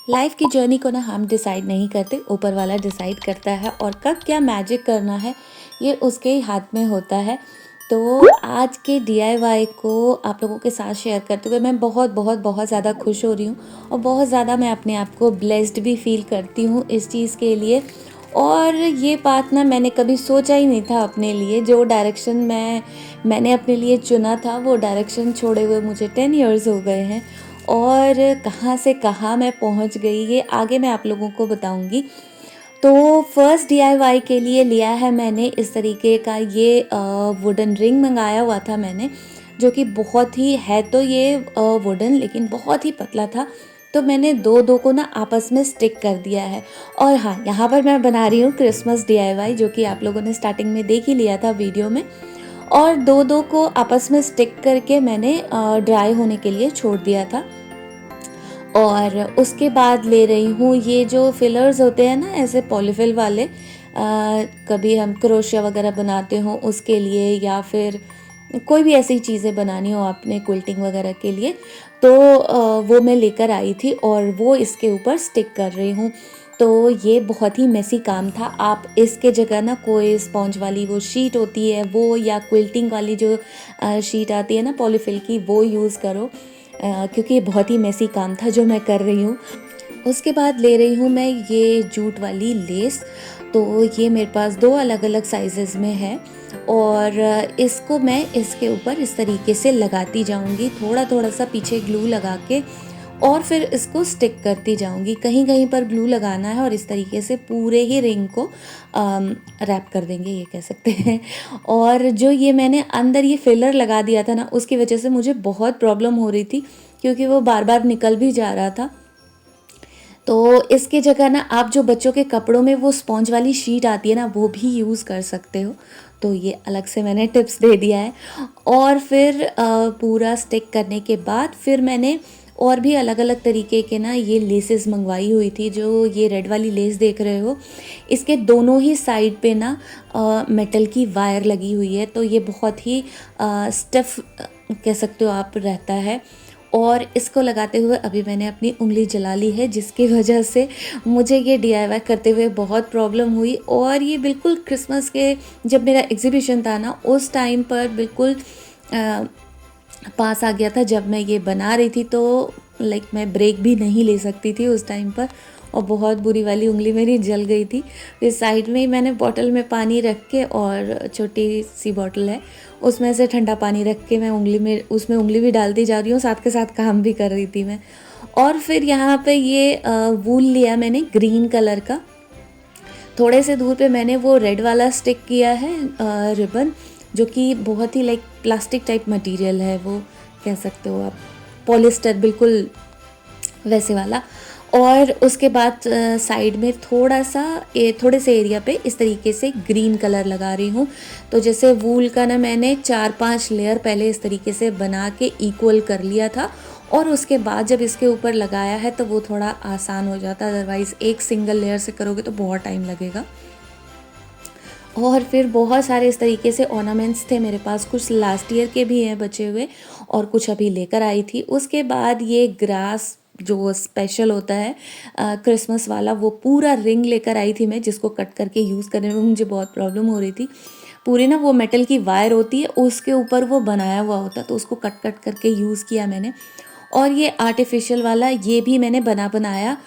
Life की journey को ना हम डिसाइड नहीं करते, ऊपर वाला डिसाइड करता है और कब क्या मैजिक करना है ये उसके ही हाथ में होता है। तो आज के डीआईवाई को आप लोगों के साथ शेयर करते हुए मैं बहुत बहुत बहुत ज़्यादा खुश हो रही हूँ और बहुत ज़्यादा मैं अपने आप को ब्लेस्ड भी फील करती हूँ इस चीज़ के लिए। और ये बात ना मैंने कभी सोचा ही नहीं था अपने लिए, जो डायरेक्शन मैंने अपने लिए चुना था वो डायरेक्शन छोड़े हुए मुझे 10 इयर्स हो गए हैं। और कहाँ से कहाँ मैं पहुँच गई ये आगे मैं आप लोगों को बताऊँगी। तो फर्स्ट डीआईवाई के लिए लिया है मैंने इस तरीके का ये वुडन रिंग मंगाया हुआ था मैंने, जो कि बहुत ही है तो ये वुडन लेकिन बहुत ही पतला था। तो मैंने दो दो को ना आपस में स्टिक कर दिया है। और हाँ, यहाँ पर मैं बना रही हूँ क्रिसमस डीआईवाई, जो कि आप लोगों ने स्टार्टिंग में देख ही लिया था वीडियो में। और दो दो को आपस में स्टिक करके मैंने ड्राई होने के लिए छोड़ दिया था। और उसके बाद ले रही हूँ ये जो फिलर्स होते हैं ना ऐसे पॉलीफिल वाले, कभी हम क्रोशिया वगैरह बनाते हो उसके लिए या फिर कोई भी ऐसी चीज़ें बनानी हो आपने क्विल्टिंग वगैरह के लिए, तो वो मैं लेकर आई थी और वो इसके ऊपर स्टिक कर रही हूँ। तो ये बहुत ही मेसी काम था। आप इसके जगह ना कोई स्पॉन्ज वाली वो शीट होती है वो, या क्विल्टिंग वाली जो शीट आती है ना पॉलीफिल की, वो यूज़ करो, क्योंकि ये बहुत ही मेसी काम था जो मैं कर रही हूँ। उसके बाद ले रही हूँ मैं ये जूट वाली लेस। तो ये मेरे पास दो अलग अलग साइजेस में है और इसको मैं इसके ऊपर इस तरीके से लगाती जाऊँगी, थोड़ा थोड़ा सा पीछे ग्लू लगा के, और फिर इसको स्टिक करती जाऊँगी। कहीं कहीं पर ग्लू लगाना है और इस तरीके से पूरे ही रिंग को रैप कर देंगे, ये कह सकते हैं। और जो ये मैंने अंदर ये फिलर लगा दिया था ना, उसकी वजह से मुझे बहुत प्रॉब्लम हो रही थी क्योंकि वो बार बार निकल भी जा रहा था। तो इसकी जगह ना आप जो बच्चों के कपड़ों में वो स्पॉन्ज वाली शीट आती है ना, वो भी यूज़ कर सकते हो। तो ये अलग से मैंने टिप्स दे दिया है। और फिर पूरा स्टिक करने के बाद फिर मैंने और भी अलग अलग तरीके के ना ये लेसेस मंगवाई हुई थी। जो ये रेड वाली लेस देख रहे हो, इसके दोनों ही साइड पे ना मेटल की वायर लगी हुई है, तो ये बहुत ही स्टिफ कह सकते हो आप रहता है। और इसको लगाते हुए अभी मैंने अपनी उंगली जला ली है, जिसकी वजह से मुझे ये डीआईवाई करते हुए बहुत प्रॉब्लम हुई। और ये बिल्कुल क्रिसमस के जब मेरा एग्जीबिशन था ना, उस टाइम पर बिल्कुल पास आ गया था जब मैं ये बना रही थी। तो मैं ब्रेक भी नहीं ले सकती थी उस टाइम पर, और बहुत बुरी वाली उंगली मेरी जल गई थी। फिर साइड में ही मैंने बॉटल में पानी रख के, और छोटी सी बॉटल है उसमें से ठंडा पानी रख के मैं उंगली में उसमें उंगली भी डालती जा रही हूँ, साथ के साथ काम भी कर रही थी मैं। और फिर यहाँ पे ये वूल लिया मैंने ग्रीन कलर का। थोड़े से दूर पे मैंने वो रेड वाला स्टिक किया है रिबन, जो कि बहुत ही प्लास्टिक टाइप मटेरियल है, वो कह सकते हो आप, पॉलिस्टर बिल्कुल वैसे वाला। और उसके बाद साइड में थोड़ा सा थोड़े से एरिया पे इस तरीके से ग्रीन कलर लगा रही हूँ। तो जैसे वूल का ना मैंने 4-5 लेयर पहले इस तरीके से बना के इक्वल कर लिया था, और उसके बाद जब इसके ऊपर लगाया है तो वो थोड़ा आसान हो जाता, अदरवाइज़ एक सिंगल लेयर से करोगे तो बहुत टाइम लगेगा। और फिर बहुत सारे इस तरीके से ऑर्नामेंट्स थे मेरे पास, कुछ लास्ट ईयर के भी हैं बचे हुए और कुछ अभी लेकर आई थी। उसके बाद ये ग्रास जो स्पेशल होता है क्रिसमस वाला, वो पूरा रिंग लेकर आई थी मैं, जिसको कट करके यूज़ करने में मुझे बहुत प्रॉब्लम हो रही थी। पूरी ना वो मेटल की वायर होती है, उसके ऊपर वो बनाया हुआ होता, तो उसको कट कट करके यूज़ किया मैंने। और ये आर्टिफिशियल वाला ये भी मैंने बनाया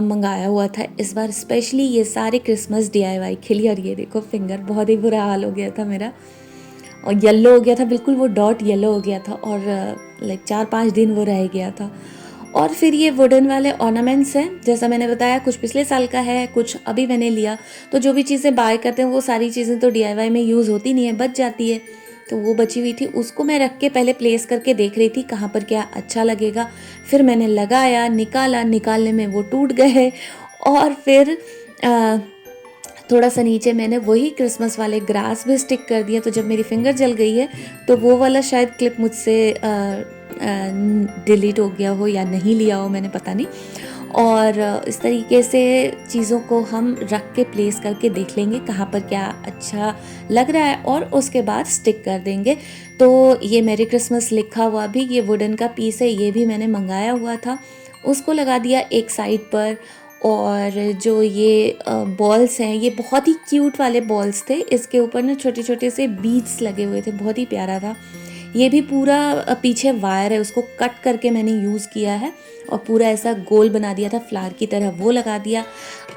मंगाया हुआ था इस बार स्पेशली ये सारे क्रिसमस डीआईवाई के लिए। और ये देखो फिंगर, बहुत ही बुरा हाल हो गया था मेरा, और येलो हो गया था बिल्कुल, वो डॉट येलो हो गया था, और 4-5 दिन वो रह गया था। और फिर ये वुडन वाले ऑर्नामेंट्स हैं, जैसा मैंने बताया कुछ पिछले साल का है, कुछ अभी मैंने लिया। तो जो भी चीज़ें बाय करते हैं वो सारी चीज़ें तो डीआईवाई में यूज़ होती नहीं है, बच जाती है। तो वो बची हुई थी, उसको मैं रख के पहले प्लेस करके देख रही थी कहाँ पर क्या अच्छा लगेगा। फिर मैंने लगाया, निकाला, निकालने में वो टूट गए। और फिर थोड़ा सा नीचे मैंने वही क्रिसमस वाले ग्रास भी स्टिक कर दिया। तो जब मेरी फिंगर जल गई है तो वो वाला शायद क्लिप मुझसे डिलीट हो गया हो या नहीं लिया हो मैंने, पता नहीं। और इस तरीके से चीज़ों को हम रख के प्लेस करके देख लेंगे कहाँ पर क्या अच्छा लग रहा है, और उसके बाद स्टिक कर देंगे। तो ये मेरी क्रिसमस लिखा हुआ भी ये वुडन का पीस है, ये भी मैंने मंगाया हुआ था। उसको लगा दिया एक साइड पर। और जो ये बॉल्स हैं, ये बहुत ही क्यूट वाले बॉल्स थे। इसके ऊपर ना छोटे छोटे से बीड्स लगे हुए थे, बहुत ही प्यारा था। ये भी पूरा पीछे वायर है, उसको कट करके मैंने यूज़ किया है और पूरा ऐसा गोल बना दिया था फ्लावर की तरह, वो लगा दिया।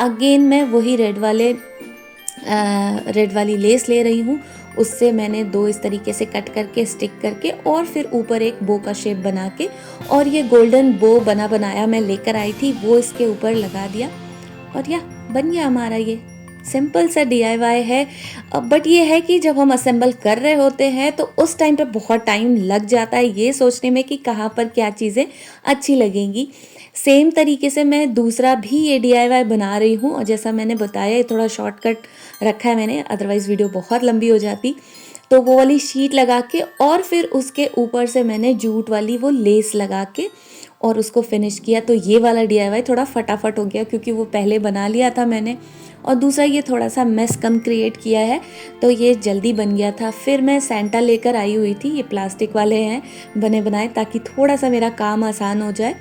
अगेन मैं वही रेड वाली लेस ले रही हूँ, उससे मैंने 2 इस तरीके से कट करके स्टिक करके और फिर ऊपर एक बो का शेप बना के, और ये गोल्डन बो बनाया मैं लेकर आई थी, वो इसके ऊपर लगा दिया और या बन गया हमारा ये सिंपल सा DIY है। बट ये है कि जब हम असेंबल कर रहे होते हैं तो उस टाइम पे बहुत टाइम लग जाता है ये सोचने में कि कहाँ पर क्या चीज़ें अच्छी लगेंगी। सेम तरीके से मैं दूसरा भी ये DIY बना रही हूँ, और जैसा मैंने बताया ये थोड़ा शॉर्टकट रखा है मैंने, अदरवाइज़ वीडियो बहुत लंबी हो जाती। तो वो वाली शीट लगा के और फिर उसके ऊपर से मैंने जूट वाली वो लेस लगा के और उसको फिनिश किया। तो ये वाला DIY थोड़ा फटाफट हो गया क्योंकि वो पहले बना लिया था मैंने, और दूसरा ये थोड़ा सा मेस कम क्रिएट किया है तो ये जल्दी बन गया था। फिर मैं सेंटा लेकर आई हुई थी, ये प्लास्टिक वाले हैं बने बनाए, ताकि थोड़ा सा मेरा काम आसान हो जाए,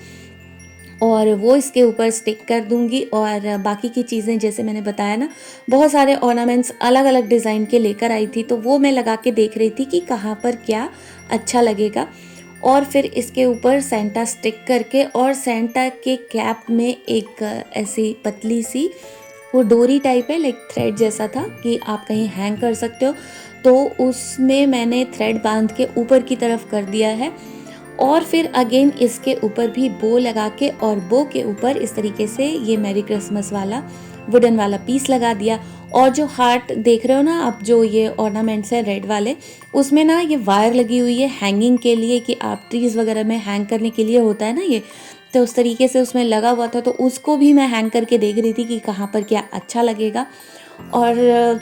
और वो इसके ऊपर स्टिक कर दूंगी। और बाकी की चीज़ें जैसे मैंने बताया ना, बहुत सारे ऑर्नामेंट्स अलग अलग डिज़ाइन के लेकर आई थी, तो वो मैं लगा के देख रही थी कि कहाँ पर क्या अच्छा लगेगा। और फिर इसके ऊपर सेंटा स्टिक करके, और सेंटा के कैप में एक ऐसी पतली सी वो डोरी टाइप है, लाइक थ्रेड जैसा था कि आप कहीं हैंग कर सकते हो, तो उसमें मैंने थ्रेड बांध के ऊपर की तरफ कर दिया है। और फिर अगेन इसके ऊपर भी बो लगा के, और बो के ऊपर इस तरीके से ये मैरी क्रिसमस वाला वुडन वाला पीस लगा दिया। और जो हार्ट देख रहे हो ना आप, जो ये ऑर्नामेंट्स है रेड वाले, उसमें ना ये वायर लगी हुई है हैंगिंग के लिए, कि आप ट्रीज़ वगैरह में हैंग करने के लिए होता है ना ये, तो उस तरीके से उसमें लगा हुआ था, तो उसको भी मैं हैंग करके देख रही थी कि कहाँ पर क्या अच्छा लगेगा। और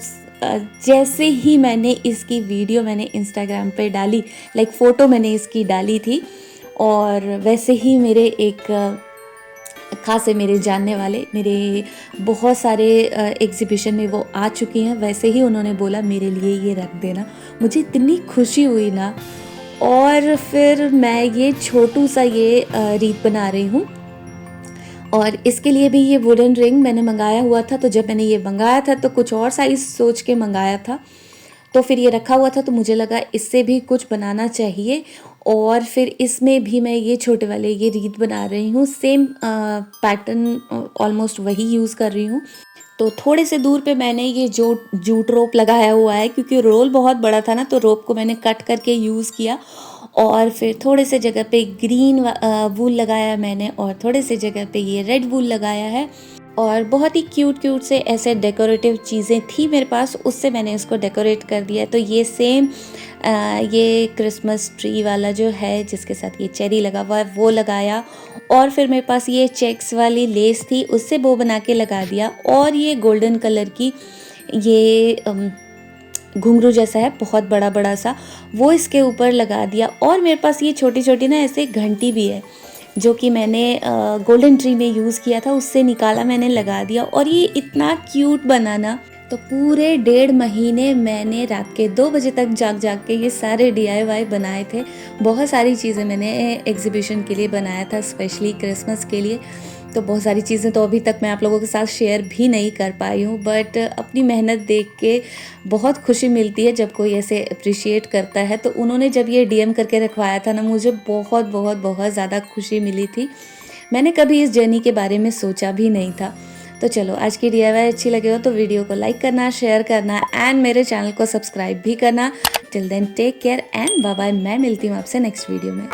जैसे ही मैंने इसकी वीडियो मैंने इंस्टाग्राम पे डाली, लाइक फ़ोटो मैंने इसकी डाली थी, और वैसे ही मेरे एक खासे मेरे जानने वाले, मेरे बहुत सारे एग्जीबिशन में वो आ चुकी हैं, वैसे ही उन्होंने बोला मेरे लिए ये रख देना। मुझे इतनी खुशी हुई ना। और फिर मैं ये छोटू सा ये रीत बना रही हूँ, और इसके लिए भी ये वुडन रिंग मैंने मंगाया हुआ था। तो जब मैंने ये मंगाया था तो कुछ और साइज़ सोच के मंगाया था, तो फिर ये रखा हुआ था, तो मुझे लगा इससे भी कुछ बनाना चाहिए। और फिर इसमें भी मैं ये छोटे वाले ये रीत बना रही हूँ, सेम पैटर्न ऑलमोस्ट वही यूज़ कर रही हूँ। तो थोड़े से दूर पे मैंने ये जो जूट रोप लगाया हुआ है, क्योंकि रोल बहुत बड़ा था ना, तो रोप को मैंने कट करके यूज़ किया। और फिर थोड़े से जगह पे ग्रीन वूल लगाया मैंने, और थोड़े से जगह पे ये रेड वूल लगाया है। और बहुत ही क्यूट से ऐसे डेकोरेटिव चीज़ें थी मेरे पास, उससे मैंने इसको डेकोरेट कर दिया। तो ये सेम ये क्रिसमस ट्री वाला जो है जिसके साथ ये चेरी लगा हुआ है वो लगाया। और फिर मेरे पास ये चेक्स वाली लेस थी, उससे बो बना के लगा दिया। और ये गोल्डन कलर की ये घुंघरू जैसा है बहुत बड़ा बड़ा सा, वो इसके ऊपर लगा दिया। और मेरे पास ये छोटी छोटी ना ऐसे घंटी भी है, जो कि मैंने गोल्डन ट्री में यूज़ किया था, उससे निकाला मैंने लगा दिया। और ये इतना क्यूट बना ना, तो पूरे 1.5 महीने मैंने रात के 2 बजे तक जाग के ये सारे DIY बनाए थे। बहुत सारी चीज़ें मैंने एग्जीबिशन के लिए बनाया था, स्पेशली क्रिसमस के लिए। तो बहुत सारी चीज़ें तो अभी तक मैं आप लोगों के साथ शेयर भी नहीं कर पाई हूँ, बट अपनी मेहनत देख के बहुत खुशी मिलती है जब कोई ऐसे अप्रिशिएट करता है। तो उन्होंने जब ये DM करके रखवाया था ना, मुझे बहुत बहुत बहुत ज़्यादा खुशी मिली थी। मैंने कभी इस जर्नी के बारे में सोचा भी नहीं था। तो चलो, आज की DIY अच्छी लगे हो तो वीडियो को लाइक करना, शेयर करना, एंड मेरे चैनल को सब्सक्राइब भी करना। Till then take care and bye bye. मैं मिलती हूँ आपसे नेक्स्ट वीडियो में।